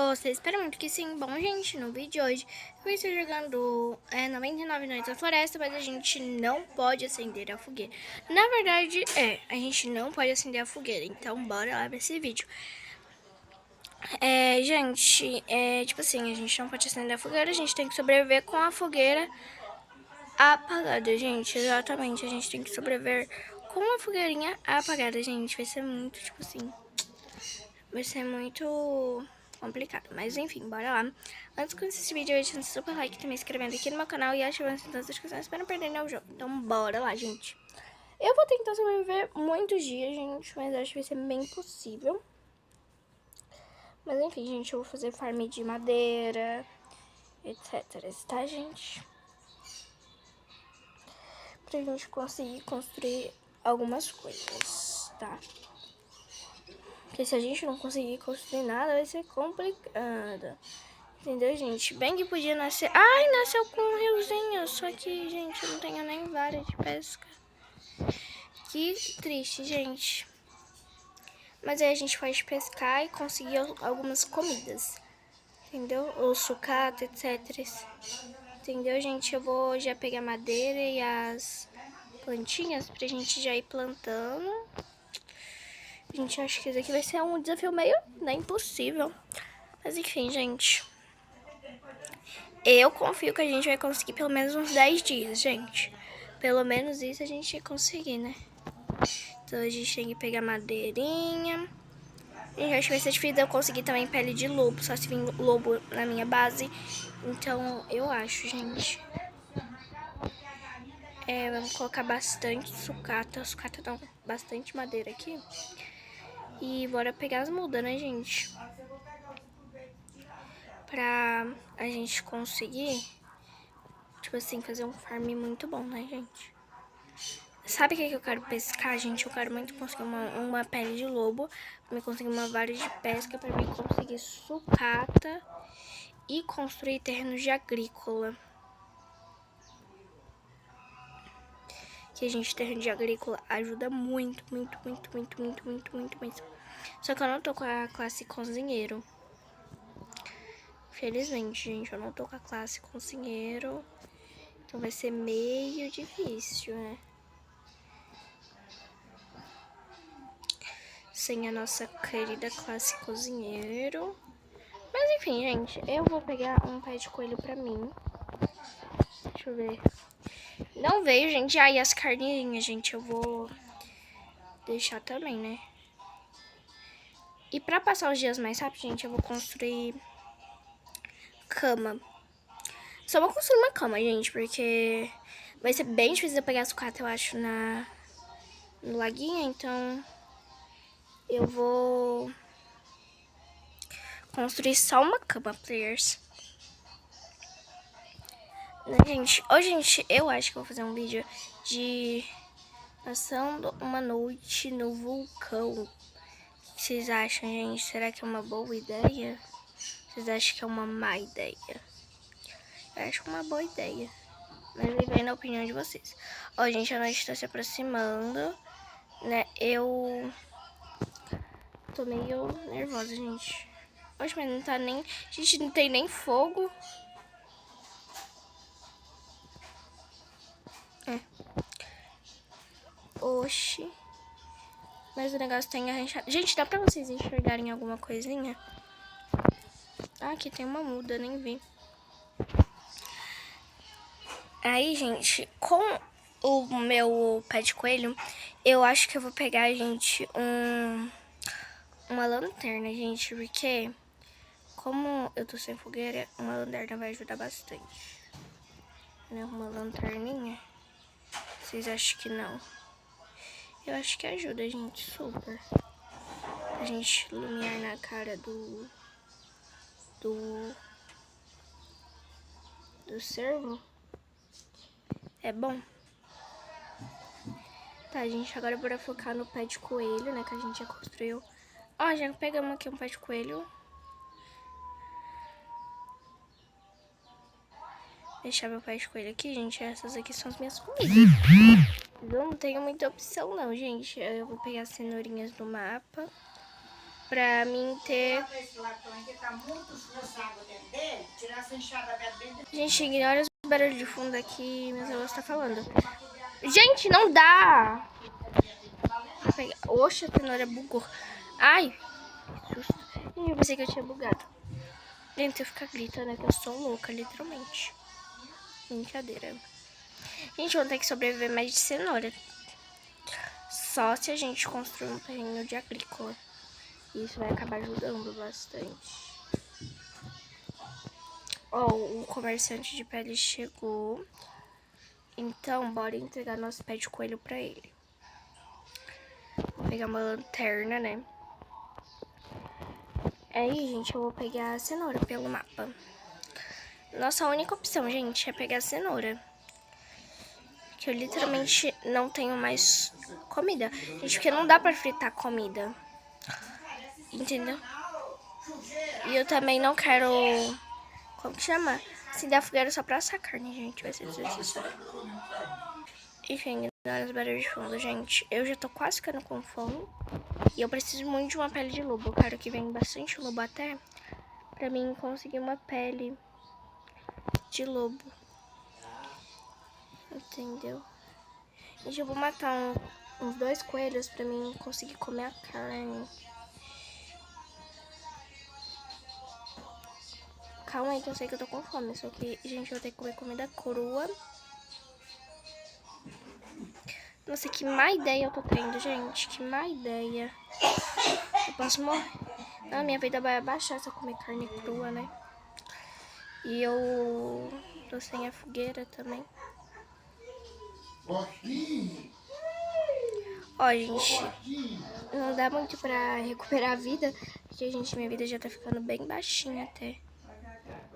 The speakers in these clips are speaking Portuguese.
Você espera muito que sim. Bom, gente, no vídeo de hoje eu vou estar jogando 99 Noites na Floresta, mas a gente não pode acender a fogueira. Na verdade, a gente não pode acender a fogueira, então bora lá pra esse vídeo. Gente, tipo assim, a gente não pode acender a fogueira, a gente tem que sobreviver com a fogueira apagada, gente. Exatamente, a gente tem que sobreviver com a fogueirinha apagada, gente. Vai ser muito, tipo assim... Vai ser muito complicado, mas enfim, bora lá. Antes de começar esse vídeo, deixa um super like, também se inscrevendo aqui no meu canal e ativando as notificações para não perder nenhum jogo. Então bora lá, gente. Eu vou tentar sobreviver muitos dias, gente, mas acho que vai ser bem possível. Mas enfim, gente, eu vou fazer farm de madeira, etc, tá, gente? Pra gente conseguir construir algumas coisas, tá? Porque se a gente não conseguir construir nada, vai ser complicado. Entendeu, gente? Bem que podia nascer... Ai, nasceu com um riozinho. Só que, gente, eu não tenho nem vara de pesca. Que triste, gente. Mas aí a gente pode pescar e conseguir algumas comidas. Entendeu? Ou sucata, etc. Entendeu, gente? Eu vou já pegar madeira e as plantinhas pra gente já ir plantando. Gente, acho que isso aqui vai ser um desafio meio impossível. Mas enfim, gente. Eu confio que a gente vai conseguir pelo menos uns 10 dias, gente. Pelo menos isso a gente vai conseguir, né? Então a gente tem que pegar madeirinha. E acho que vai ser difícil eu conseguir também pele de lobo, só se vir lobo na minha base. Então eu acho, gente. Vamos colocar bastante sucata. Sucata não, bastante madeira aqui. E bora pegar as mudas, né, gente? Pra a gente conseguir, tipo assim, fazer um farm muito bom, né, gente? Sabe o que eu quero pescar, gente? Eu quero muito conseguir uma pele de lobo, pra mim conseguir uma vara de pesca, pra mim conseguir sucata e construir terrenos de agrícola. Que a gente, terreno de agrícola ajuda muito, muito, muito, muito, muito, muito, muito, muito. Só que eu não tô com a classe cozinheiro. Felizmente, gente, eu não tô com a classe cozinheiro. Então vai ser meio difícil, né? Sem a nossa querida classe cozinheiro. Mas enfim, gente, eu vou pegar um pé de coelho pra mim. Deixa eu ver. Não veio, gente. Aí as carneirinhas, gente, eu vou deixar também, né? E pra passar os dias mais rápido, gente, eu vou construir cama. Só vou construir uma cama, gente, porque vai ser bem difícil eu pegar sucata, eu acho, no laguinho. Então eu vou construir só uma cama, players. Né, gente? Hoje, gente, eu acho que eu vou fazer um vídeo de passando uma noite no vulcão. O que vocês acham, gente? Será que é uma boa ideia? Vocês acham que é uma má ideia? Eu acho uma boa ideia. Mas aí vem na opinião de vocês. Ó, gente, a noite tá se aproximando, né? Eu tô meio nervosa, gente. Oxe, mas não tá nem... Gente, não tem nem fogo. Oxi. Mas o negócio tá engarranchado. Gente, dá pra vocês enxergarem alguma coisinha? Ah, aqui tem uma muda, nem vi. Aí, gente, com o meu pé de coelho, eu acho que eu vou pegar, gente, uma lanterna, gente, porque como eu tô sem fogueira, uma lanterna vai ajudar bastante. Né? Uma lanterninha. Vocês acham que não? Eu acho que ajuda, gente, super. A gente iluminar na cara do cervo. É bom. Tá, gente, agora bora focar no pé de coelho, né, que a gente já construiu. Ó, já pegamos aqui um pé de coelho. Deixar meu pé de coelho aqui, gente. Essas aqui são as minhas comidas. Eu não tenho muita opção, não, gente. Eu vou pegar as cenourinhas do mapa. pra mim ter... Gente, ignora os barulhos de fundo aqui, meus avós tá falando. Gente, não dá! Oxe, a cenoura bugou. Ai, que susto. Eu pensei que eu tinha bugado. Gente, eu ficar gritando, né? Que eu sou louca, literalmente. Brincadeira. Gente, vamos ter que sobreviver mais de cenoura. Só se a gente construir um terreno de agrícola. Isso vai acabar ajudando bastante. Ó, o comerciante de pele chegou. Então, bora entregar nosso pé de coelho pra ele. Vou pegar uma lanterna, né? Aí, gente, eu vou pegar a cenoura pelo mapa. Nossa única opção, gente, é pegar a cenoura. Que eu literalmente não tenho mais comida. Gente, porque não dá pra fritar comida. Entendeu? E eu também não quero... Como que chama? Acender a fogueira só pra assar carne, gente. Vai ser desnecessário. Enfim, ignora os barulhos de fundo, gente. Eu já tô quase ficando com fome. E eu preciso muito de uma pele de lobo. Eu quero que venha bastante lobo até pra mim conseguir uma pele de lobo. Entendeu? Gente, eu vou matar uns 2 coelhos pra mim conseguir comer a carne. Calma aí que eu sei que eu tô com fome. Só que, gente, eu vou ter que comer comida crua. Nossa, que má ideia eu tô tendo, gente. Que má ideia. Eu posso morrer. Ah, minha vida vai abaixar se eu comer carne crua, né? E eu tô sem a fogueira também. Ó, gente, não dá muito pra recuperar a vida, porque, gente, minha vida já tá ficando bem baixinha até.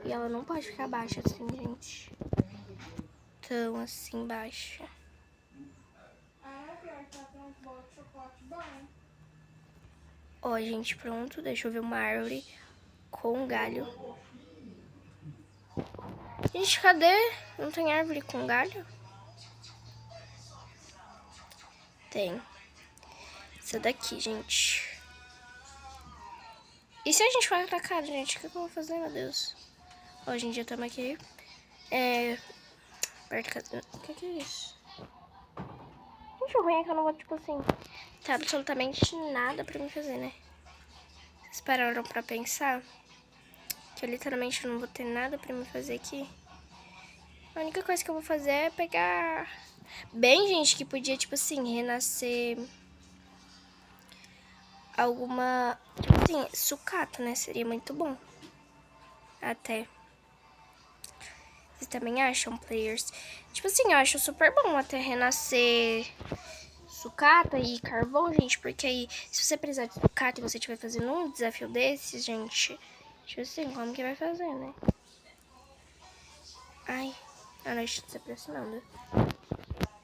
E ela não pode ficar baixa assim, gente. Tão assim, baixa. Ó, gente, pronto. Deixa eu ver uma árvore com um galho. Gente, cadê? Não tem árvore com galho? Tem. Essa daqui, gente. E se a gente for atacado, gente? O que eu vou fazer, meu Deus? Ó, gente, já estamos aqui. Perto da casa. O que é isso? Gente, o ruim é que eu não vou, tipo assim, ter absolutamente nada pra me fazer, né? Vocês pararam pra pensar? Que eu literalmente não vou ter nada pra me fazer aqui. A única coisa que eu vou fazer é pegar... Bem, gente, que podia, tipo assim, renascer... alguma... Tipo assim, sucata, né? Seria muito bom. Até. Vocês também acham, players? Tipo assim, eu acho super bom até renascer sucata e carvão, gente. Porque aí, se você precisar de sucata e você estiver fazendo um desafio desses, gente... Tipo assim, como que vai fazer, né? Ai, a noite tá se aproximando.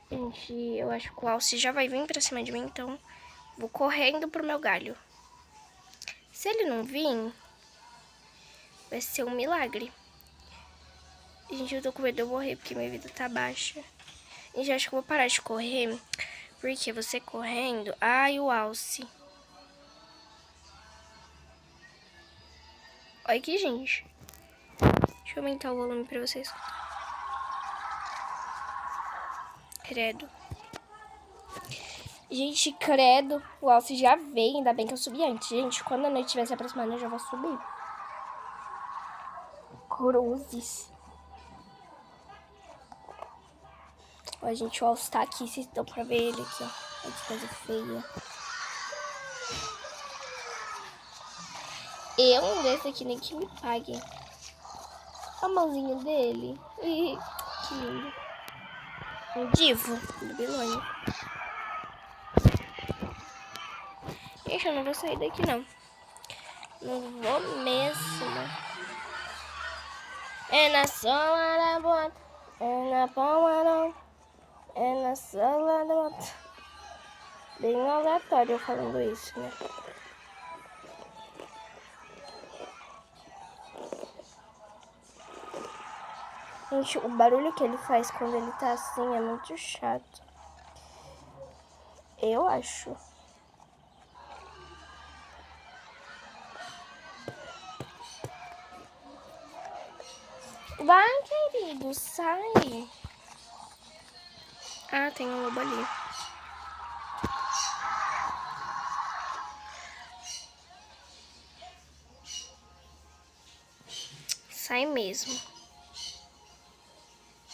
Gente, eu acho que o Alce já vai vir pra cima de mim, então... Vou correndo pro meu galho. Se ele não vir, vai ser um milagre. Gente, eu tô com medo de eu morrer, porque minha vida tá baixa. Gente, eu acho que eu vou parar de correr, porque você correndo... Ai, o Alce. Olha aqui, gente. Deixa eu aumentar o volume pra vocês. Credo. Gente, credo. O Alce já veio, ainda bem que eu subi antes. Gente, quando a noite estiver se aproximando, eu já vou subir. Cruzes. Ó, gente, o Alce tá aqui, vocês dão pra ver ele aqui, ó. Olha que coisa feia. Eu desse aqui nem que me paguem. A mãozinha dele. Ih, que lindo. Um divo do Babilônia. Gente, eu não vou sair daqui, não. Não vou mesmo. É na sola da bota, é na palma da... É na sola da bota. Bem aleatório eu falando isso, né? Gente, o barulho que ele faz quando ele tá assim é muito chato. Eu acho. Vai, querido, sai. Ah, tem um lobo ali. Sai mesmo.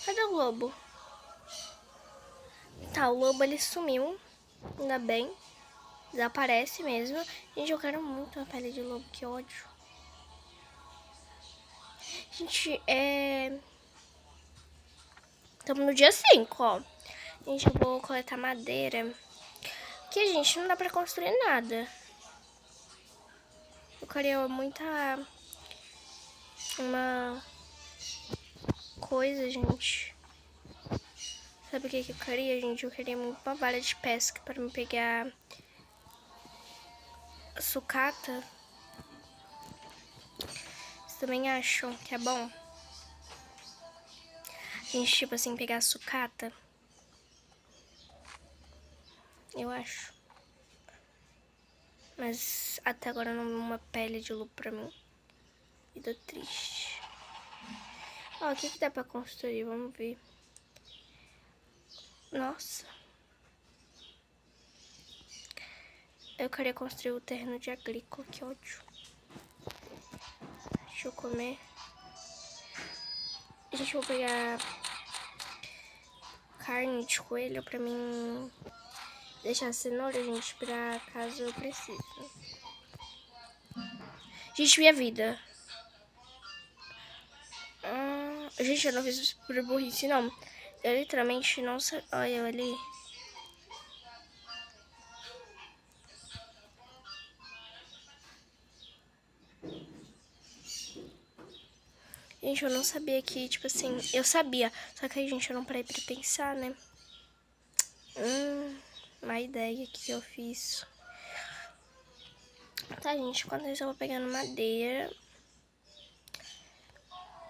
Cadê o lobo? Tá, o lobo ele sumiu. Ainda bem. Desaparece mesmo. Gente, eu quero muito uma pele de lobo, que ódio. Gente, estamos no dia 5, ó. Gente, eu vou coletar madeira. Porque, gente, não dá pra construir nada. Eu queria muita... uma coisa, gente. Sabe o que eu queria, gente? Eu queria muito uma vara de pesca para me pegar sucata. Vocês também acham que é bom? Gente, tipo assim, pegar sucata. Eu acho. Mas até agora não vi uma pele de lobo pra mim. E tô triste. Ó, o que dá pra construir? Vamos ver. Nossa. Eu queria construir o terreno de agrícola, que ódio. Deixa eu comer. Gente, eu vou pegar carne de coelho pra mim deixar cenoura, gente, pra caso eu precise. Gente, minha vida. Gente, eu não fiz isso por burrice, não. Eu literalmente não sei. Olha eu ali. Gente, eu não sabia que, tipo assim, eu sabia. Só que aí, gente, eu não parei pra pensar, né? Uma ideia que eu fiz. Tá, gente, enquanto isso eu vou pegando madeira.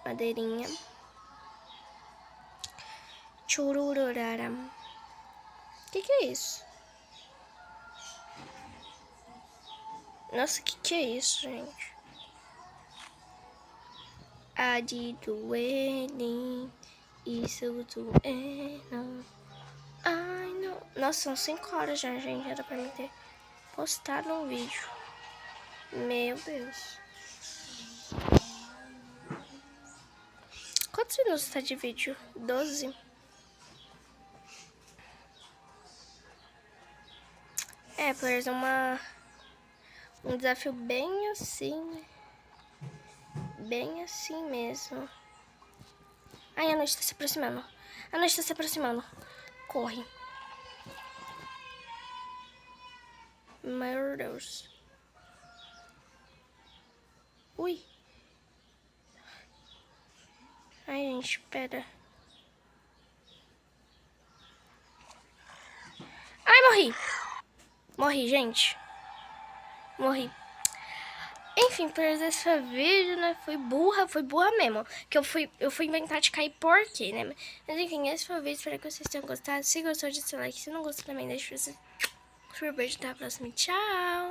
Madeirinha. Churururara. Que é isso? Nossa, que é isso, gente? Adidoene. Isso tudo é não. Ai, não. Nossa, são 5 horas já, gente. Era pra mim ter postado um vídeo. Meu Deus. Quantos minutos tá de vídeo? 12. Pois é um desafio bem assim. Bem assim mesmo. Ai, a noite tá se aproximando. A noite tá se aproximando. Corre. Meu Deus. Ui. Ai, gente, pera. Ai, morri. Morri, gente. Morri. Enfim, por esse foi o vídeo, né? Fui burra mesmo. Que eu fui inventar de cair por quê, né? Mas enfim, esse foi o vídeo. Espero que vocês tenham gostado. Se gostou, deixa seu like. Se não gostou também, deixa você. Super beijo, até a próxima. Tchau!